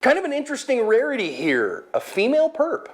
Kind of an interesting rarity here, a female perp.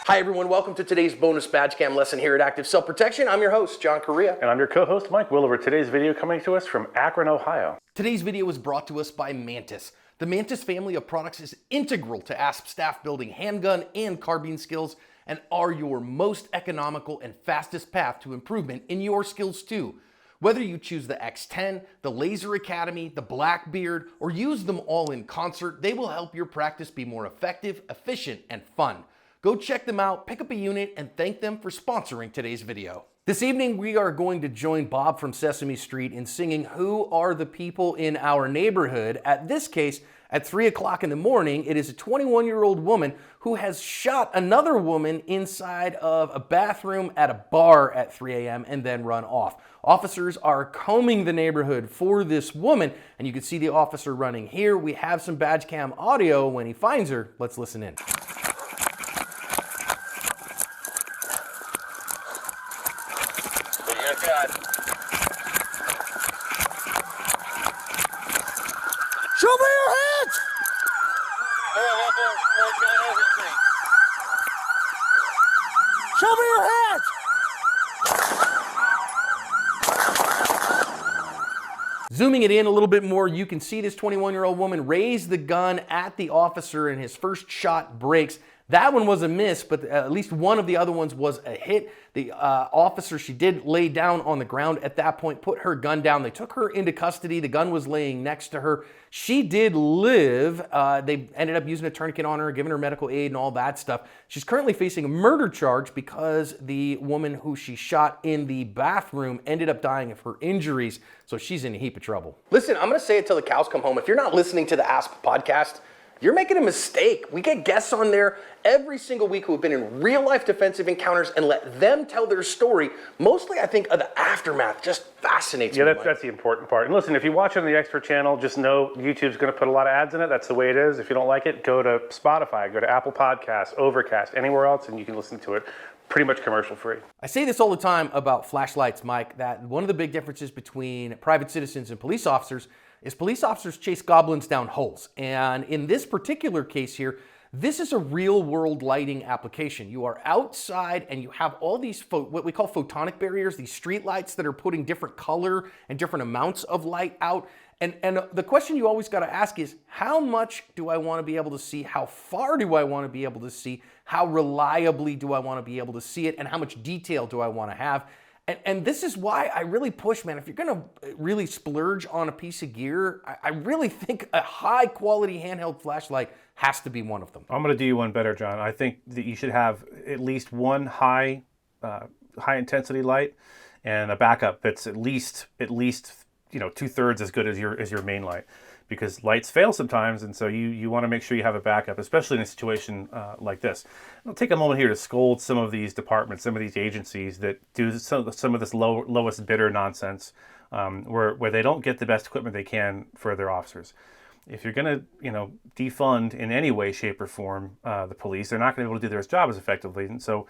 Hi everyone, welcome to today's bonus badge cam lesson here at Active Self Protection. I'm your host, John Correa. And I'm your co-host, Mike Williver. Today's video coming to us from Akron, Ohio. Today's video is brought to us by Mantis. The Mantis family of products is integral to ASP staff building handgun and carbine skills and are your most economical and fastest path to improvement in your skills too. Whether you choose the X10, the Laser Academy, the Blackbeard, or use them all in concert, they will help your practice be more effective, efficient, and fun. Go check them out, pick up a unit, and thank them for sponsoring today's video. This evening, we are going to join Bob from Sesame Street in singing Who Are the People in Our Neighborhood. At this case, at 3 o'clock in the morning, it is a 21-year-old woman who has shot another woman inside of a bathroom at a bar at 3 a.m. and then run off. Officers are combing the neighborhood for this woman, and you can see the officer running here. We have some badge cam audio when he finds her. Let's listen in. Show me your hands! Show me your hands! Zooming it in a little bit more, you can see this 21-year-old woman raise the gun at the officer and his first shot breaks. That one was a miss, but at least one of the other ones was a hit. The officer, she did lay down on the ground at that point, put her gun down. They took her into custody. The gun was laying next to her. She did live. They ended up using a tourniquet on her, giving her medical aid and all that stuff. She's currently facing a murder charge because the woman who she shot in the bathroom ended up dying of her injuries. So she's in a heap of trouble. Listen, I'm going to say it till the cows come home. If you're not listening to the ASP podcast, you're making a mistake. We get guests on there every single week who have been in real life defensive encounters and let them tell their story. Mostly, I think, of the aftermath just fascinates me. Yeah, that's the important part. And listen, if you watch on the Expert channel, just know YouTube's going to put a lot of ads in it. That's the way it is. If you don't like it, go to Spotify, go to Apple Podcasts, Overcast, anywhere else, and you can listen to it pretty much commercial free. I say this all the time about flashlights, Mike, that one of the big differences between private citizens and police officers is police officers chase goblins down holes. And in this particular case here, this is a real world lighting application. You are outside and you have all these what we call photonic barriers, these street lights that are putting different color and different amounts of light out. And the question you always got to ask is, how much do I want to be able to see? How far do I want to be able to see? How reliably do I want to be able to see it? And how much detail do I want to have? And this is why I really push, man, if you're going to really splurge on a piece of gear, I really think a high quality handheld flashlight has to be one of them. I'm going to do you one better, John. I think that you should have at least one high intensity light and a backup that's at least 2/3 as good as your main light, because lights fail sometimes, and so you want to make sure you have a backup, especially in a situation like this. I'll take a moment here to scold some of these departments, some of these agencies that do some of this lowest bidder nonsense, where they don't get the best equipment they can for their officers. If you're going to defund in any way, shape, or form the police, they're not going to be able to do their job as effectively. And so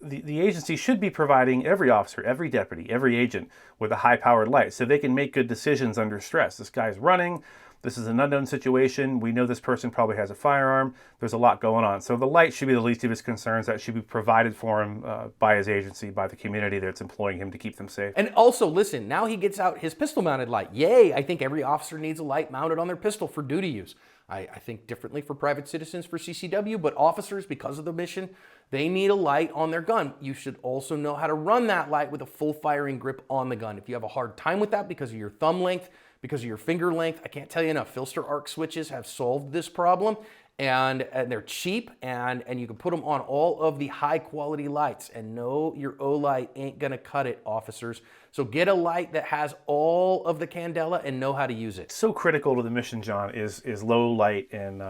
the agency should be providing every officer, every deputy, every agent with a high-powered light so they can make good decisions under stress. This guy's running. This is an unknown situation. We know this person probably has a firearm. There's a lot going on. So the light should be the least of his concerns. That should be provided for him by his agency, by the community that's employing him to keep them safe. And also, listen, now he gets out his pistol-mounted light. Yay, I think every officer needs a light mounted on their pistol for duty use. I think differently for private citizens for CCW, but officers, because of the mission, they need a light on their gun. You should also know how to run that light with a full firing grip on the gun. If you have a hard time with that because of your thumb length, because of your finger length, I can't tell you enough. Filster arc switches have solved this problem, and they're cheap, and you can put them on all of the high quality lights. And no, your O-light ain't gonna cut it, officers. So get a light that has all of the candela and know how to use it. So critical to the mission, John, is low light and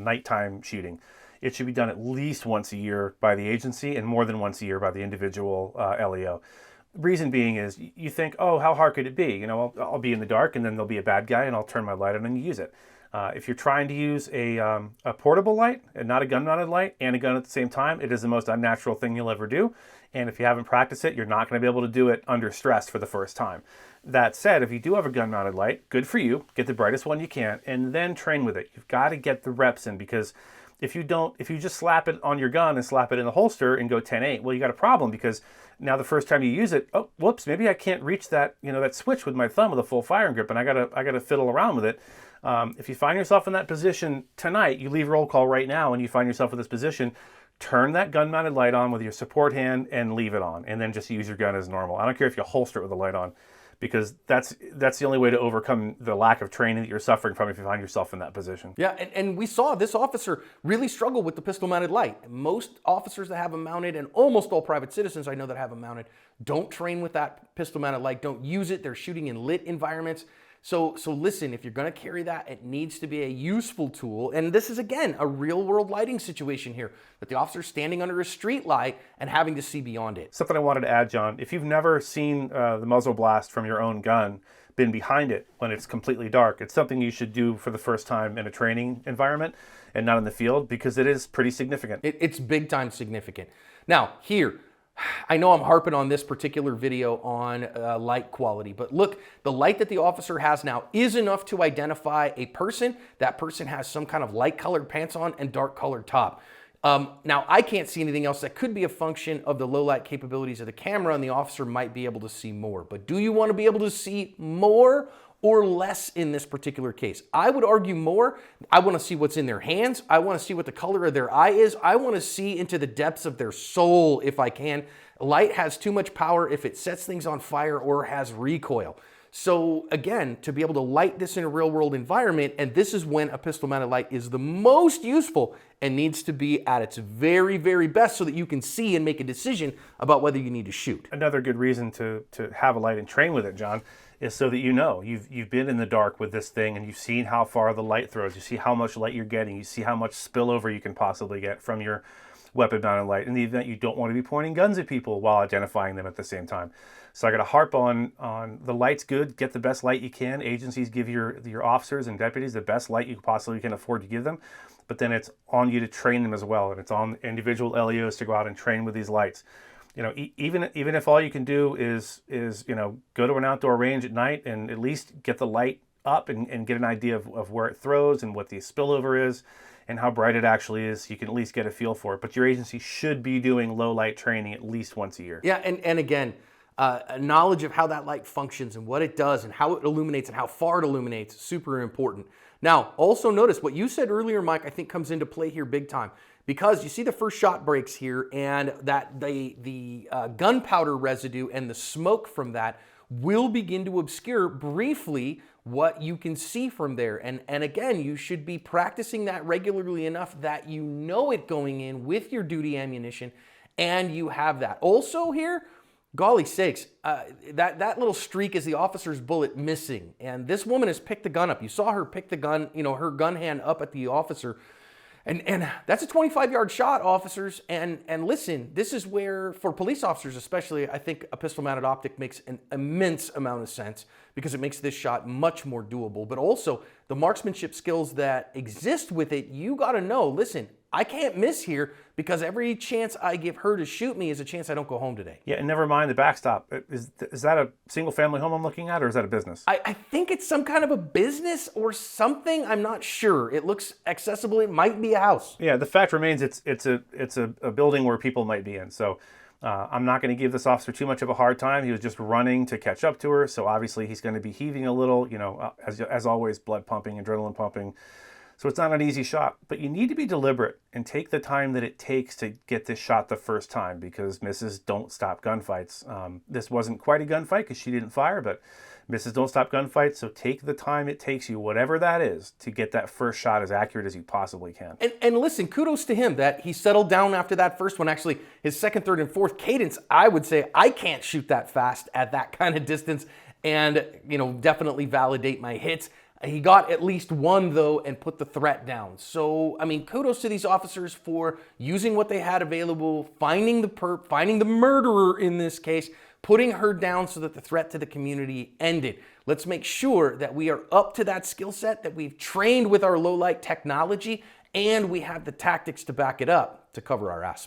nighttime shooting. It should be done at least once a year by the agency and more than once a year by the individual LEO. Reason being is you think, oh, how hard could it be? I'll be in the dark and then there'll be a bad guy and I'll turn my light on and use it. If you're trying to use a portable light and not a gun-mounted light and a gun at the same time, it is the most unnatural thing you'll ever do. And if you haven't practiced it, you're not going to be able to do it under stress for the first time. That said, if you do have a gun-mounted light, good for you. Get the brightest one you can and then train with it. You've got to get the reps in, because if you just slap it on your gun and slap it in the holster and go 10-8, well, you got a problem, because now the first time you use it, oh, whoops, maybe I can't reach that, that switch with my thumb with a full firing grip, and I gotta fiddle around with it. If you find yourself in that position tonight, you leave roll call right now and you find yourself in this position, turn that gun-mounted light on with your support hand and leave it on, and then just use your gun as normal. I don't care if you holster it with the light on, because that's the only way to overcome the lack of training that you're suffering from if you find yourself in that position. Yeah, and we saw this officer really struggle with the pistol-mounted light. Most officers that have them mounted, and almost all private citizens I know that have them mounted, don't train with that pistol-mounted light, don't use it. They're shooting in lit environments. So listen, if you're going to carry that, it needs to be a useful tool. And this is, again, a real-world lighting situation here, that the officer's standing under a street light and having to see beyond it. Something I wanted to add, John, if you've never seen the muzzle blast from your own gun, been behind it when it's completely dark, it's something you should do for the first time in a training environment and not in the field, because it is pretty significant. It's big time significant. Now, here, I know I'm harping on this particular video on light quality, but look, the light that the officer has now is enough to identify a person. That person has some kind of light colored pants on and dark colored top. Now, I can't see anything else. That could be a function of the low light capabilities of the camera, and the officer might be able to see more. But do you want to be able to see more or less in this particular case? I would argue more. I want to see what's in their hands. I want to see what the color of their eye is. I want to see into the depths of their soul if I can. Light has too much power if it sets things on fire or has recoil. So again, to be able to light this in a real world environment, and this is when a pistol mounted light is the most useful and needs to be at its very, very best so that you can see and make a decision about whether you need to shoot. Another good reason to have a light and train with it, John, is so that you've been in the dark with this thing and you've seen how far the light throws. You see how much light you're getting. You see how much spillover you can possibly get from your weapon mounted light in the event you don't want to be pointing guns at people while identifying them at the same time. So I got to harp on the light's good. Get the best light you can. Agencies give your officers and deputies the best light you possibly can afford to give them. But then it's on you to train them as well, and it's on individual LEOs to go out and train with these lights. Even if all you can do is go to an outdoor range at night and at least get the light up and get an idea of where it throws and what the spillover is and how bright it actually is, you can at least get a feel for it. But your agency should be doing low light training at least once a year. Yeah, and again, a knowledge of how that light functions and what it does and how it illuminates and how far it illuminates, super important. Now, also notice what you said earlier, Mike, I think comes into play here big time. Because you see the first shot breaks here, and that the gunpowder residue and the smoke from that will begin to obscure briefly what you can see from there. And again, you should be practicing that regularly enough that you know it going in with your duty ammunition, and you have that. Also here, golly sakes, that little streak is the officer's bullet missing. And this woman has picked the gun up. You saw her pick the gun, her gun hand up at the officer. And that's a 25-yard shot, officers. And listen, this is where, for police officers especially, I think a pistol-mounted optic makes an immense amount of sense because it makes this shot much more doable. But also, the marksmanship skills that exist with it, you got to know, listen, I can't miss here because every chance I give her to shoot me is a chance I don't go home today. Yeah, and never mind the backstop. Is that a single-family home I'm looking at, or is that a business? I think it's some kind of a business or something. I'm not sure. It looks accessible. It might be a house. Yeah, the fact remains it's a building where people might be in. So I'm not going to give this officer too much of a hard time. He was just running to catch up to her, so obviously he's going to be heaving a little. As always, blood pumping, adrenaline pumping. So it's not an easy shot, but you need to be deliberate and take the time that it takes to get this shot the first time, because misses don't stop gunfights. This wasn't quite a gunfight because she didn't fire, but misses don't stop gunfights. So take the time it takes you, whatever that is, to get that first shot as accurate as you possibly can. And listen, kudos to him that he settled down after that first one. Actually, his second, third, and fourth cadence, I would say I can't shoot that fast at that kind of distance and, definitely validate my hits. He got at least one, though, and put the threat down. So, I mean, kudos to these officers for using what they had available, finding the perp, finding the murderer in this case, putting her down so that the threat to the community ended. Let's make sure that we are up to that skill set, that we've trained with our low light technology, and we have the tactics to back it up to cover our ass.